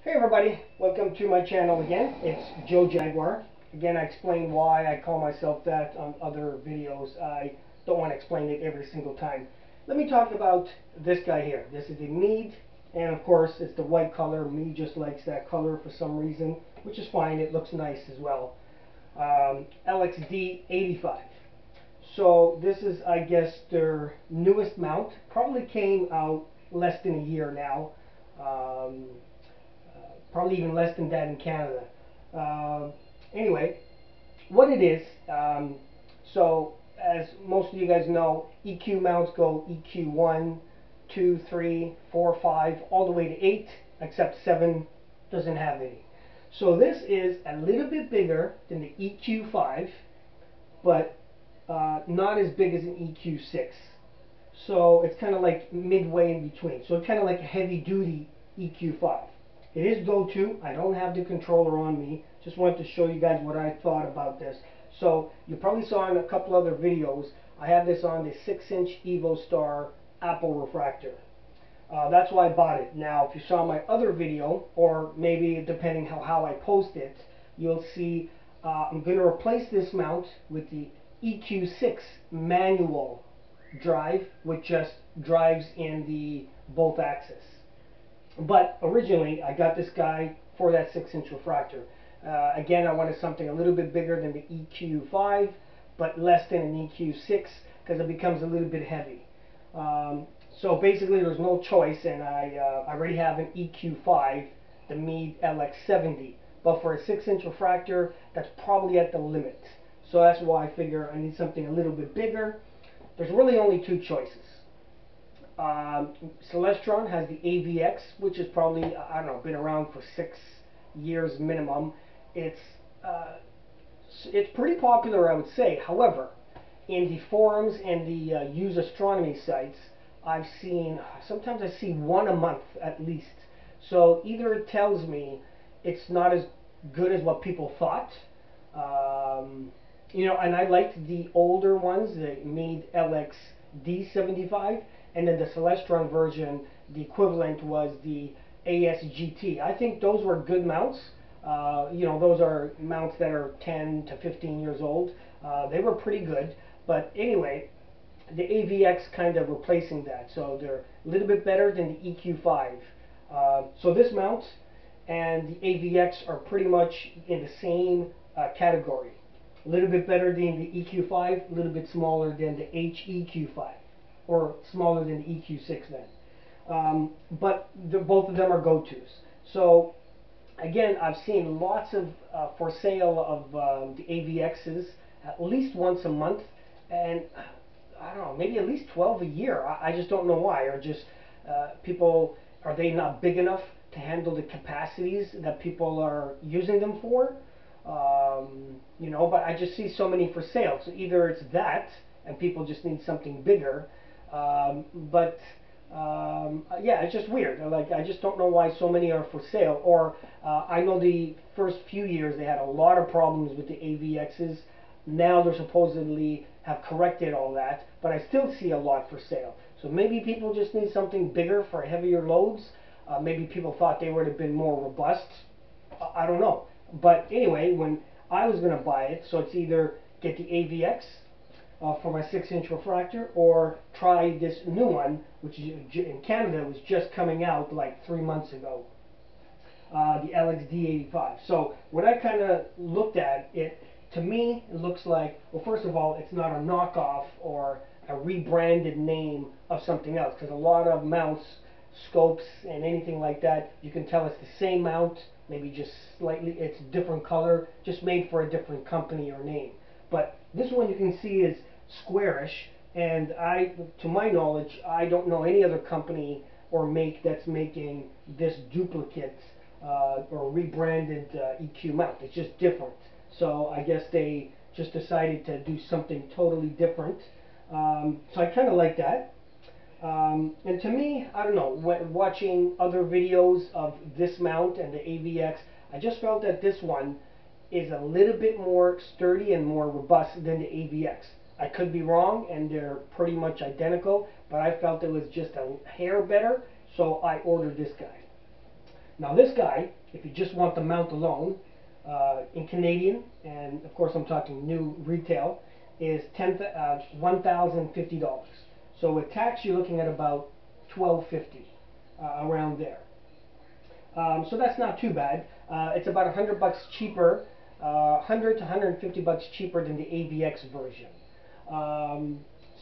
Hey everybody, welcome to my channel again. It's Joe Jaguar. Again, I explain why I call myself that on other videos. I don't want to explain it every single time. Let me talk about this guy here. This is the Meade, and of course it's the white color. Meade just likes that color for some reason, which is fine. It looks nice as well. LX85. So this is, I guess, their newest mount. Probably came out less than a year now. Probably even less than that in Canada. Anyway, what it is, so as most of you guys know, EQ mounts go EQ 1, 2, 3, 4, 5, all the way to 8, except 7 doesn't have any. So this is a little bit bigger than the EQ 5, but not as big as an EQ 6. So it's kind of like midway in between. So it's kind of like a heavy duty EQ 5. It is goto. I don't have the controller on me. Just wanted to show you guys what I thought about this. So you probably saw in a couple other videos, I have this on the 6-inch Evo Star Apple refractor. That's why I bought it. Now, if you saw my other video, or maybe depending how I post it, you'll see I'm going to replace this mount with the EQ6 manual drive, which just drives in the both axis. But originally, I got this guy for that 6-inch refractor. Again, I wanted something a little bit bigger than the EQ5, but less than an EQ6, because it becomes a little bit heavy. So basically, there's no choice, and I already have an EQ5, the Meade LX70. But for a 6-inch refractor, that's probably at the limit. So that's why I figure I need something a little bit bigger. There's really only two choices. Celestron has the AVX, which is probably, I don't know, been around for 6 years minimum. It's pretty popular, I would say. However, in the forums and the use astronomy sites, I've seen, sometimes I see one a month at least. So either it tells me it's not as good as what people thought, you know, and I liked the older ones, the Meade LX75, and then the Celestron version, the equivalent was the ASGT. I think those were good mounts. You know, those are mounts that are 10 to 15 years old. They were pretty good. But anyway, the AVX kind of replacing that. So they're a little bit better than the EQ5. So this mount and the AVX are pretty much in the same category. A little bit better than the EQ5, a little bit smaller than the HEQ5, or smaller than the EQ6 then. But both of them are go-tos. So again, I've seen lots of for sale of the AVXs at least once a month, and I don't know, maybe at least 12 a year. I just don't know why. Or just people, are they not big enough to handle the capacities that people are using them for? You know, but I just see so many for sale. So either it's that, and people just need something bigger, yeah, it's just weird. Like, I just don't know why so many are for sale. Or I know the first few years they had a lot of problems with the AVXs. Now they're supposedly have corrected all that, but I still see a lot for sale. So maybe people just need something bigger for heavier loads. Maybe people thought they would have been more robust. I don't know. But anyway, when I was going to buy it, so it's either get the AVX for my 6-inch refractor, or try this new one, which is in Canada was just coming out like 3 months ago, the LXD85. So when I kind of looked at it, to me it looks like, well, first of all, it's not a knockoff or a rebranded name of something else, because a lot of mounts, scopes, and anything like that, you can tell it's the same mount, maybe just slightly, it's a different color, just made for a different company or name. But this one you can see is squarish, and to my knowledge, I don't know any other company or make that's making this duplicate or rebranded EQ mount. It's just different. So I guess they just decided to do something totally different. So I kind of like that. And to me, I don't know, watching other videos of this mount and the AVX, I just felt that this one is a little bit more sturdy and more robust than the AVX. I could be wrong, and they're pretty much identical, but I felt it was just a hair better, so I ordered this guy. Now this guy, if you just want the mount alone, in Canadian, and of course I'm talking new retail, is $1,050. So with tax, you're looking at about $1,250, around there. So that's not too bad. It's about $100 cheaper, 100 to $150 cheaper than the AVX version.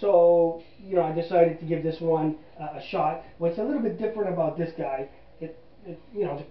So I decided to give this one a shot. What's a little bit different about this guy, the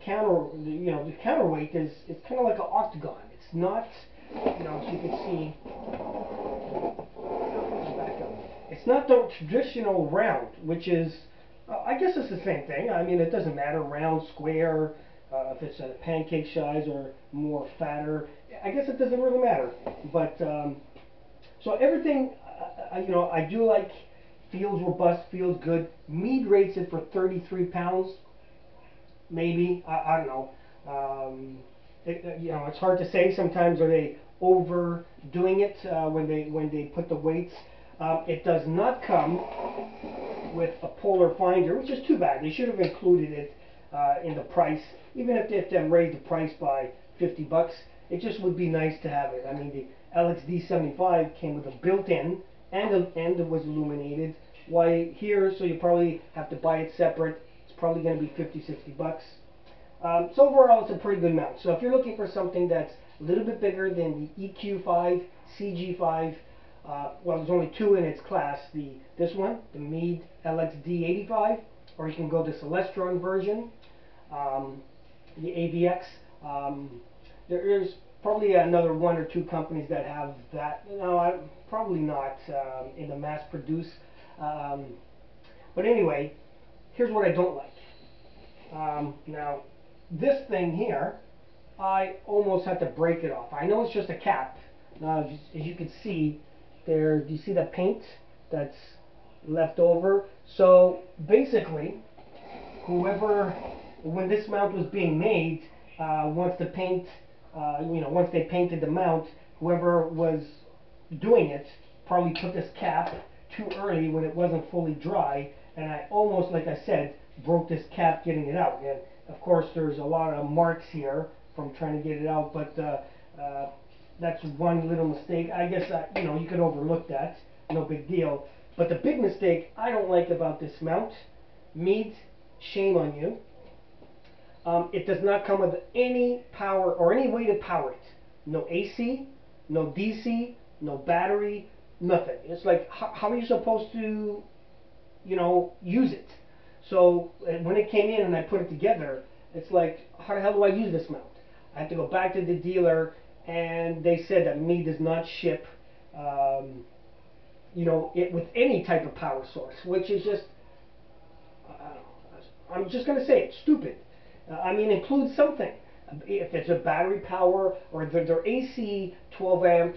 counterweight is it's kind of like an octagon. It's not, as you can see. It's not the traditional round, which is, I guess it's the same thing. I mean, it doesn't matter, round, square, if it's a pancake size or more fatter. I guess it doesn't really matter. But, so everything, I do like, feels robust, feels good. Meade rates it for 33 pounds, maybe. I don't know. It's hard to say. Sometimes are they overdoing it when they put the weights. It does not come with a polar finder, which is too bad. They should have included it in the price. Even if they raised the price by $50, it just would be nice to have it. I mean, the LX85 came with a built-in, and it was illuminated. Why here? So you probably have to buy it separate. It's probably going to be $50-60. So overall, it's a pretty good mount. So if you're looking for something that's a little bit bigger than the EQ5, CG5, well, there's only two in its class. This one, the Meade LXD85, or you can go the Celestron version, the AVX. There's probably another one or two companies that have that. No, probably not in the mass produce. But anyway, here's what I don't like. Now, this thing here, I almost had to break it off. I know it's just a cap. Now, as you can see, do you see the paint that's left over? So basically, when this mount was being made, once they painted the mount, whoever was doing it probably put this cap too early when it wasn't fully dry, and I almost, like I said, broke this cap getting it out. And of course, there's a lot of marks here from trying to get it out, but that's one little mistake. I guess you could overlook that, no big deal. But the big mistake I don't like about this mount, Meade, shame on you. It does not come with any power or any way to power it. No AC, no DC, no battery, nothing. It's like, how are you supposed to, use it? So when it came in and I put it together, it's like, how the hell do I use this mount? I have to go back to the dealer, and they said that Meade does not ship, it with any type of power source, which is just, I'm just going to say it's stupid. I mean, include something. If it's a battery power or their AC 12 amp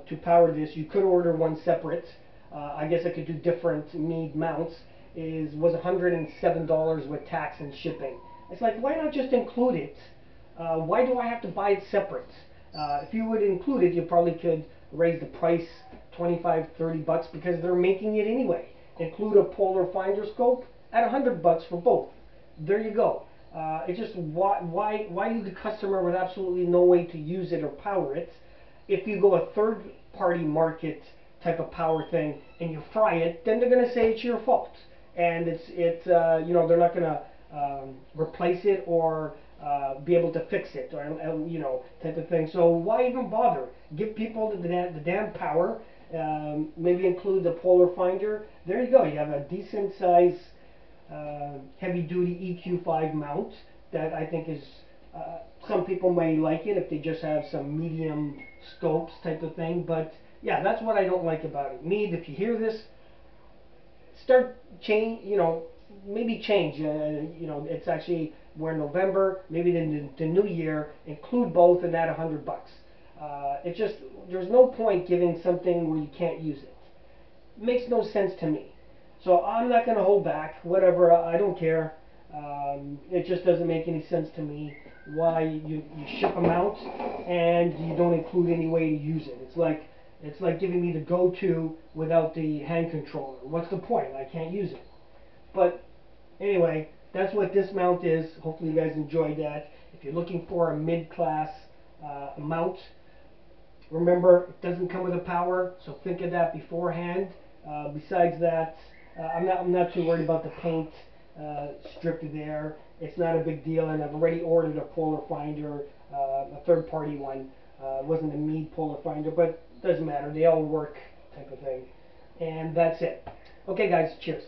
to power this, you could order one separate. I guess I could do different Meade mounts. Was $107 with tax and shipping. It's like, why not just include it? Why do I have to buy it separate? If you would include it, you probably could raise the price $25-30 because they're making it anyway. Include a polar finder scope at $100 for both. There you go. It's just why you, the customer, with absolutely no way to use it or power it? If you go a third-party market type of power thing and you fry it, then they're going to say it's your fault, and they're not going to replace it or be able to fix it, or type of thing. So why even bother? Give people the damn power. Maybe include the polar finder. There you go. You have a decent size heavy-duty EQ5 mount that I think is, some people may like it if they just have some medium scopes type of thing, but yeah, that's what I don't like about it. Meade, if you hear this, maybe change. It's actually, we're in November, maybe the new year, include both and add $100. It's just, there's no point giving something where you can't use it. It makes no sense to me. So I'm not going to hold back. Whatever, I don't care. It just doesn't make any sense to me why you ship them out and you don't include any way to use it. It's like giving me the goto without the hand controller. What's the point? I can't use it. But anyway, that's what this mount is. Hopefully you guys enjoyed that. If you're looking for a mid-class mount, remember it doesn't come with a power, so think of that beforehand. Besides that, I'm not too worried about the paint strip there. It's not a big deal, and I've already ordered a polar finder, a third-party one. It wasn't a Meade polar finder, but it doesn't matter. They all work, type of thing. And that's it. Okay, guys. Cheers.